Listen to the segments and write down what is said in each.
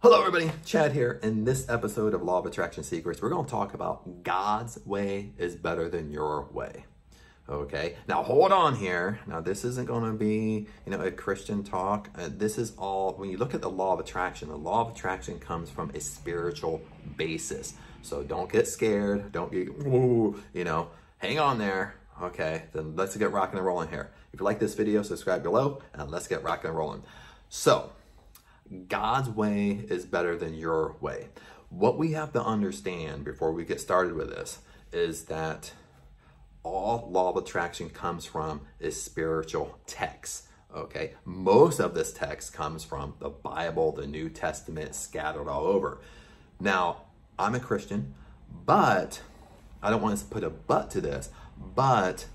Hello everybody, Chad here. In this episode of Law of Attraction Secrets, we're going to talk about God's way is better than your way. Okay, now hold on here. Now this isn't going to be, a Christian talk. This is all, when you look at the law of attraction comes from a spiritual basis. So don't get scared. Don't get, hang on there. Okay, then let's get rocking and rolling here. If you like this video, subscribe below and let's get rocking and rolling. So, God's way is better than your way. What we have to understand before we get started with this is that all law of attraction comes from is spiritual text. Okay, most of this text comes from the Bible, the New Testament, scattered all over. Now, I'm a Christian, but I don't want to put a but to this, but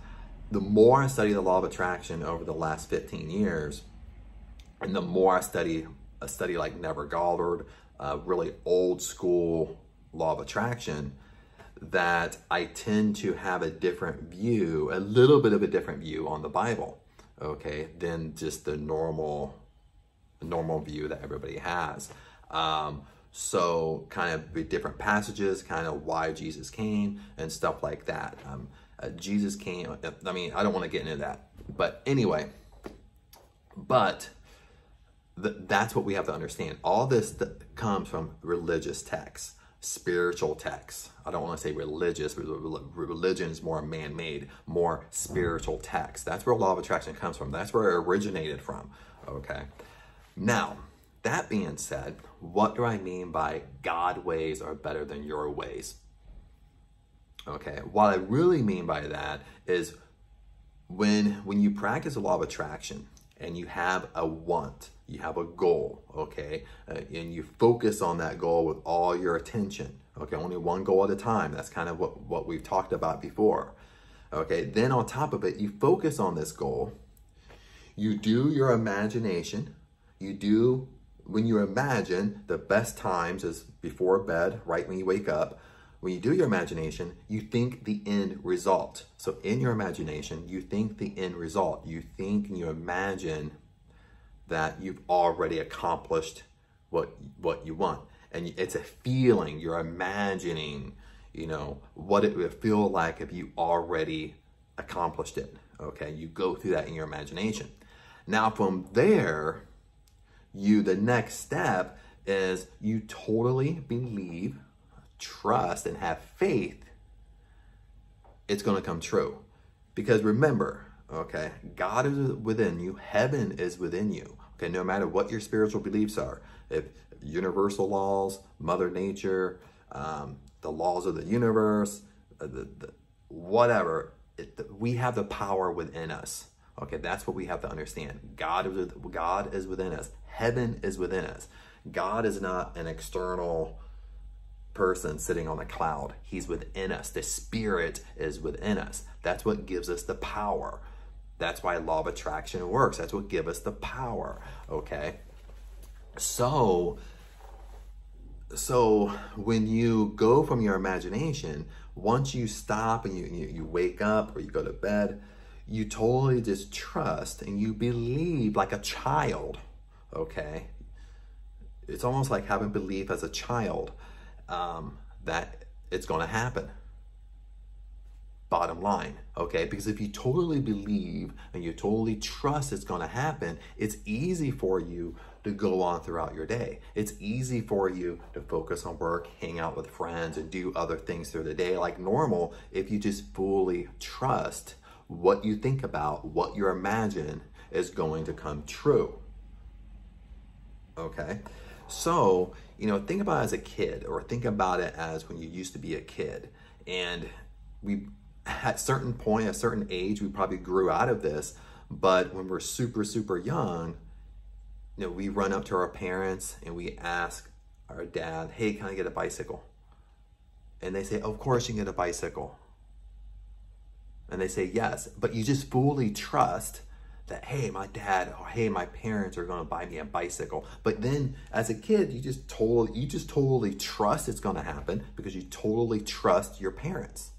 the more I study the law of attraction over the last 15 years, and the more I study a study like Neville Goddard, really old school law of attraction, that I tend to have a different view, a little bit of a different view on the Bible, okay, than just the normal view that everybody has. So kind of the different passages, kind of why Jesus came and stuff like that. Jesus came, I mean, I don't want to get into that, but anyway, that's what we have to understand. All this comes from religious texts, spiritual texts. I don't want to say religious, religion is more man-made, more spiritual text. That's where law of attraction comes from. That's where it originated from, okay? Now, that being said, what do I mean by God ways are better than your ways? Okay, what I really mean by that is when you practice the law of attraction, and you have a want, you have a goal, okay? And you focus on that goal with all your attention, okay? Only one goal at a time. That's kind of what we've talked about before, okay? Then on top of it, you focus on this goal. You do your imagination. When you imagine, the best times is before bed, right when you wake up. When you do your imagination, you think the end result. So in your imagination, you think the end result. You think and you imagine that you've already accomplished what you want. And it's a feeling. You're imagining, what it would feel like if you already accomplished it. Okay, you go through that in your imagination. Now from there, the next step is you totally believe, trust, and have faith it's going to come true. Because remember, okay, God is within you, heaven is within you, okay, no matter what your spiritual beliefs are. If universal laws, Mother Nature, the laws of the universe, whatever, we have the power within us. Okay, that's what we have to understand. God is within us. Heaven is within us. God is not an external person sitting on a cloud. He's within us. The Spirit is within us. That's what gives us the power. That's why law of attraction works. That's what gives us the power, okay? So when you go from your imagination, once you stop and you wake up or you go to bed, you totally just trust and you believe like a child, okay? It's almost like having belief as a child. That it's going to happen. Bottom line, okay? Because if you totally believe and you totally trust it's going to happen, it's easy for you to go on throughout your day. It's easy for you to focus on work, hang out with friends, and do other things through the day like normal if you just fully trust what you think about, what you imagine is going to come true, okay? So, think about it as a kid, or think about it as when you used to be a kid. And at a certain point, a certain age, we probably grew out of this. But when we're super, super young, we run up to our parents and we ask our dad, hey, can I get a bicycle? And they say, of course you can get a bicycle. And they say yes, but you just fully trust that, hey, my dad or hey, my parents are going to buy me a bicycle. But then as a kid, you just totally trust it's going to happen because you totally trust your parents.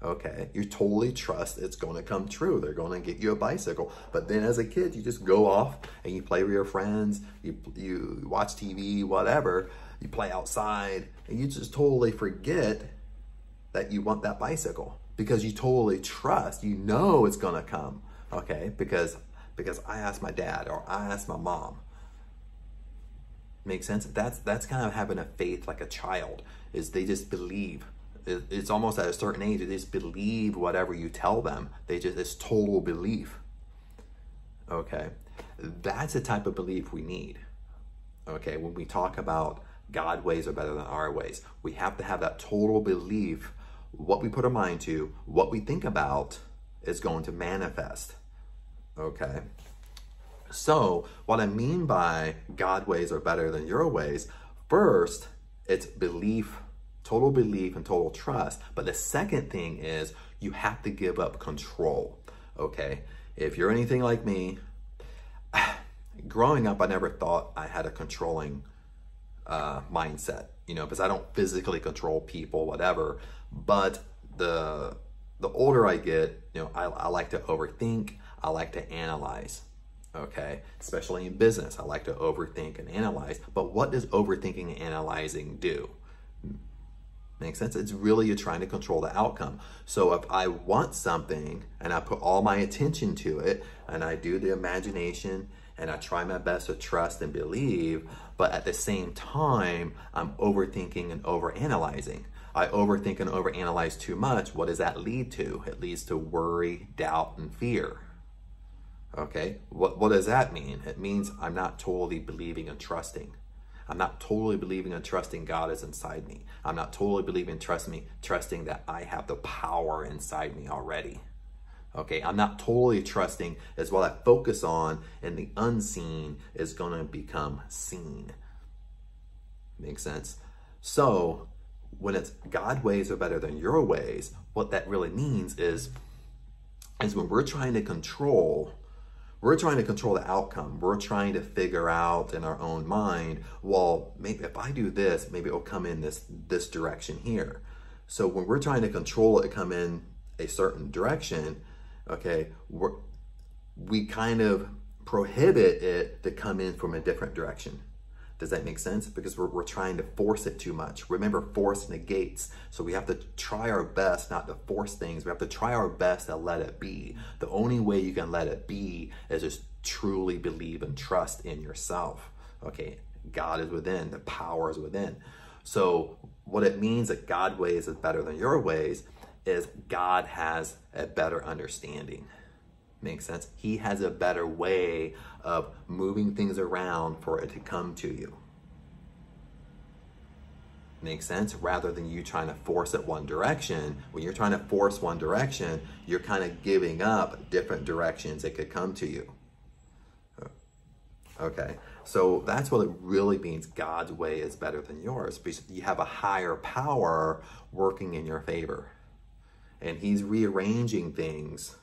Okay, you totally trust it's going to come true. They're going to get you a bicycle. But then as a kid, you just go off and you play with your friends, you watch TV, whatever, you play outside, and you just totally forget that you want that bicycle because you totally trust, you know it's going to come, okay? Because I asked my dad or I asked my mom. Make sense? That's kind of having a faith like a child, is they just believe. It's almost at a certain age, they just believe whatever you tell them. It's total belief. Okay, that's the type of belief we need. Okay, when we talk about God's ways are better than our ways, we have to have that total belief. What we put our mind to, what we think about, is going to manifest. Okay, so what I mean by God's ways are better than your ways, first, it's belief. Total belief and total trust. But the second thing is you have to give up control, okay? If you're anything like me, growing up, I never thought I had a controlling mindset, you know, because I don't physically control people, whatever. But the older I get, you know, I like to overthink. I like to analyze, okay? Especially in business, I like to overthink and analyze. But what does overthinking and analyzing do? Makes sense? It's really you're trying to control the outcome. So if I want something and I put all my attention to it and I do the imagination and I try my best to trust and believe, but at the same time, I'm overthinking and overanalyzing. I overthink and overanalyze too much. What does that lead to? It leads to worry, doubt, and fear. Okay, what does that mean? It means I'm not totally believing and trusting. I'm not totally believing and trusting God is inside me. I'm not totally believing and trusting that I have the power inside me already. Okay, I'm not totally trusting as what I focus on in the unseen is going to become seen. Makes sense? So when it's God's ways are better than your ways, what that really means is when we're trying to control the outcome. We're trying to figure out in our own mind, well, maybe if I do this, maybe it'll come in this direction here. So when we're trying to control it, come in a certain direction, okay, we kind of prohibit it to come in from a different direction. Does that make sense? Because we're trying to force it too much. Remember, force negates. So we have to try our best not to force things. We have to try our best to let it be. The only way you can let it be is just truly believe and trust in yourself. Okay, God is within. The power is within. So what it means that God's ways is better than your ways is God has a better understanding. Makes sense? He has a better way of moving things around for it to come to you. Makes sense? Rather than you trying to force it one direction. When you're trying to force one direction, you're kind of giving up different directions that could come to you. Okay, so that's what it really means. God's way is better than yours, because you have a higher power working in your favor. And he's rearranging things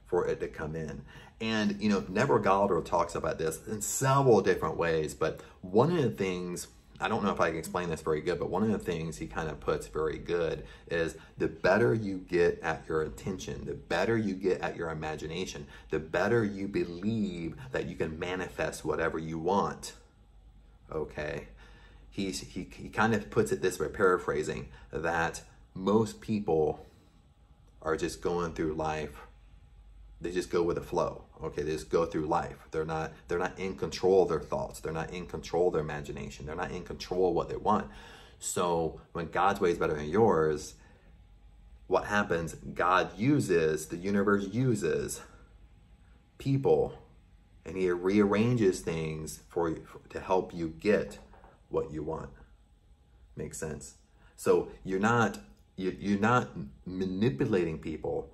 for it to come in. And, you know, Neville Goddard talks about this in several different ways, but one of the things, I don't know if I can explain this very good, but one of the things he kind of puts very good is the better you get at your attention, the better you get at your imagination, the better you believe that you can manifest whatever you want. Okay? He kind of puts it this way, paraphrasing, that most people are just going through life. They just go with the flow. Okay, they just go through life. They're not in control of their thoughts. They're not in control of their imagination. They're not in control of what they want. So when God's way is better than yours, what happens? The universe uses people, and he rearranges things to help you get what you want. Makes sense? So you're not manipulating people.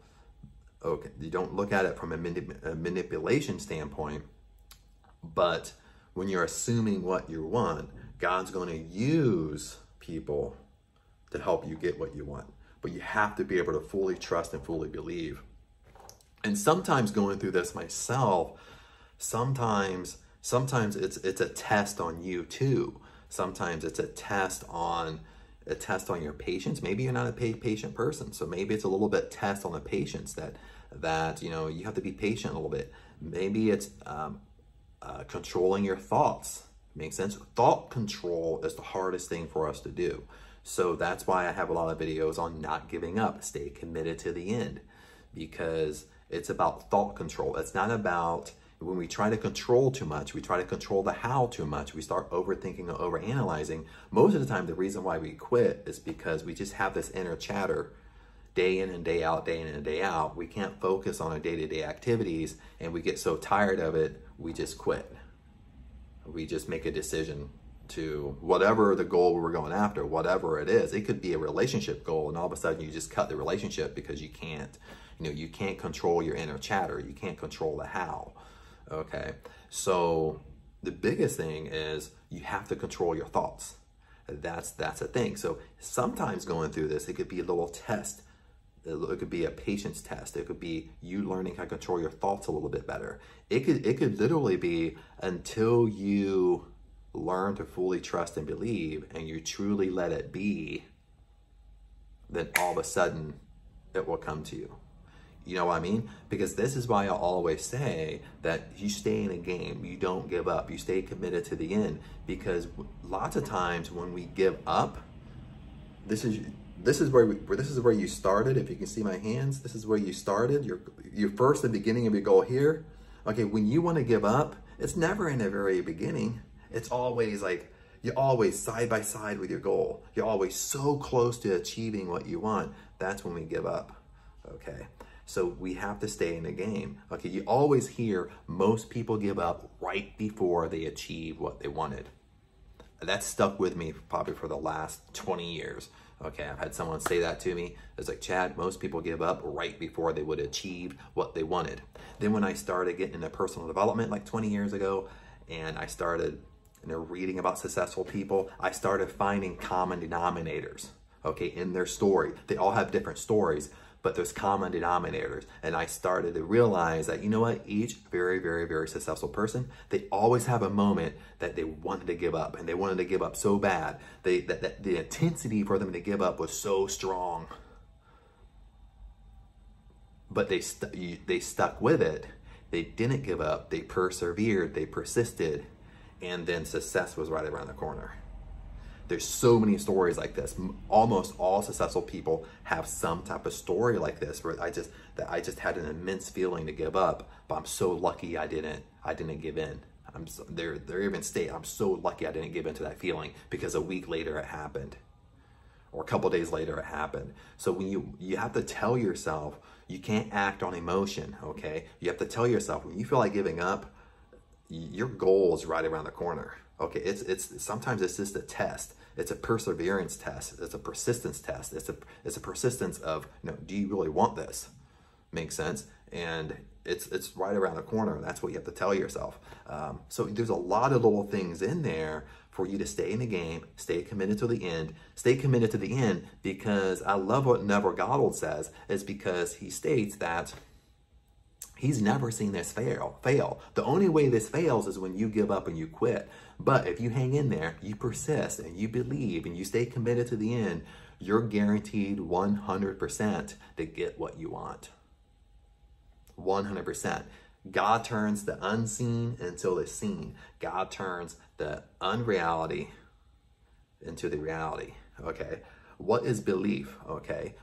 Okay, you don't look at it from a manipulation standpoint, but when you're assuming what you want, God's going to use people to help you get what you want. But you have to be able to fully trust and fully believe. And sometimes going through this myself, sometimes it's a test on you too. Sometimes it's a test on a test on your patience. Maybe you're not a patient person. So maybe it's a little bit test on the patience that you know, you have to be patient a little bit. Maybe it's controlling your thoughts. Makes sense? Thought control is the hardest thing for us to do. So that's why I have a lot of videos on not giving up, stay committed to the end, because it's about thought control. It's not about, when we try to control too much, we try to control the how too much, we start overthinking or overanalyzing. Most of the time, the reason why we quit is because we just have this inner chatter day in and day out, day in and day out. We can't focus on our day-to-day activities, and we get so tired of it, we just quit. We just make a decision to whatever the goal we're going after, whatever it is. It could be a relationship goal, and all of a sudden you just cut the relationship because you can't, you know, you can't control your inner chatter. You can't control the how. Okay, so the biggest thing is you have to control your thoughts. That's a thing. So sometimes going through this, it could be a little test. It could be a patience test. It could be you learning how to control your thoughts a little bit better. It could literally be until you learn to fully trust and believe and you truly let it be, then all of a sudden it will come to you. You know what I mean? Because this is why I always say that you stay in a game, you don't give up, you stay committed to the end. Because lots of times when we give up, this is where you started. If you can see my hands, this is where you started. You're first, the beginning of your goal here. Okay, when you want to give up, it's never in the very beginning. It's always like, you're always side by side with your goal. You're always so close to achieving what you want. That's when we give up, okay? So we have to stay in the game. Okay, you always hear most people give up right before they achieve what they wanted. That stuck with me probably for the last 20 years. Okay, I've had someone say that to me. It's like, Chad, most people give up right before they would achieve what they wanted. Then when I started getting into personal development like 20 years ago, and I started reading about successful people, I started finding common denominators, okay, in their story. They all have different stories, but there's common denominators. And I started to realize that, you know what, each very, very, very successful person, they always have a moment that they wanted to give up, and they wanted to give up so bad. That the intensity for them to give up was so strong. But they stuck with it. They didn't give up. They persevered. They persisted. And then success was right around the corner. There's so many stories like this. Almost all successful people have some type of story like this, where I just had an immense feeling to give up, but I'm so lucky I didn't give in. They're even state, I'm so lucky I didn't give in to that feeling, because a week later it happened, or a couple days later it happened. So when you have to tell yourself, you can't act on emotion, okay? You have to tell yourself, when you feel like giving up, your goal is right around the corner. Okay, sometimes it's just a test. It's a perseverance test. It's a persistence test. It's a persistence of, you know, do you really want this? Makes sense? And it's right around the corner. And that's what you have to tell yourself. So there's a lot of little things in there for you to stay in the game, stay committed to the end. Stay committed to the end, because I love what Neville Goddard says, is because he states that he's never seen this fail. The only way this fails is when you give up and you quit. But if you hang in there, you persist and you believe and you stay committed to the end, you're guaranteed 100% to get what you want. 100%. God turns the unseen into the seen. God turns the unreality into the reality. Okay. What is belief? Okay.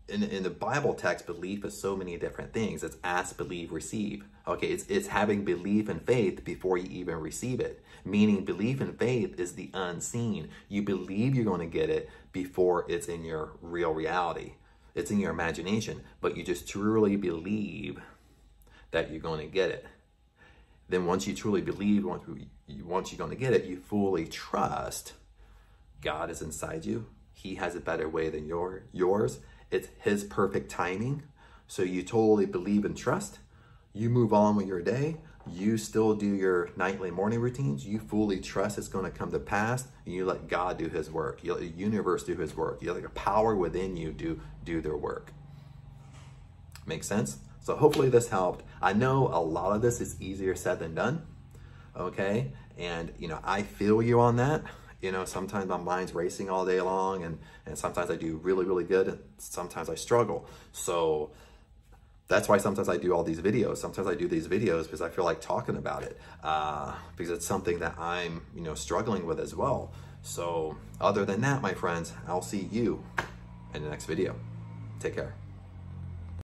In the Bible text, belief is so many different things. It's ask, believe, receive. Okay, it's having belief and faith before you even receive it. Meaning belief and faith is the unseen. You believe you're going to get it before it's in your real reality. It's in your imagination, but you just truly believe that you're going to get it. Then once you truly believe, once you're going to get it, you fully trust God is inside you. He has a better way than yours. It's his perfect timing. So you totally believe and trust. You move on with your day. You still do your nightly morning routines. You fully trust it's going to come to pass. And you let God do his work. You let the universe do his work. You let the power within you do their work. Make sense? So hopefully this helped. I know a lot of this is easier said than done. Okay? And, you know, I feel you on that. You know, sometimes my mind's racing all day long, and sometimes I do really, really good, and sometimes I struggle. So that's why sometimes I do all these videos. Sometimes I do these videos because I feel like talking about it, because it's something that I'm, you know, struggling with as well. So other than that, my friends, I'll see you in the next video. Take care.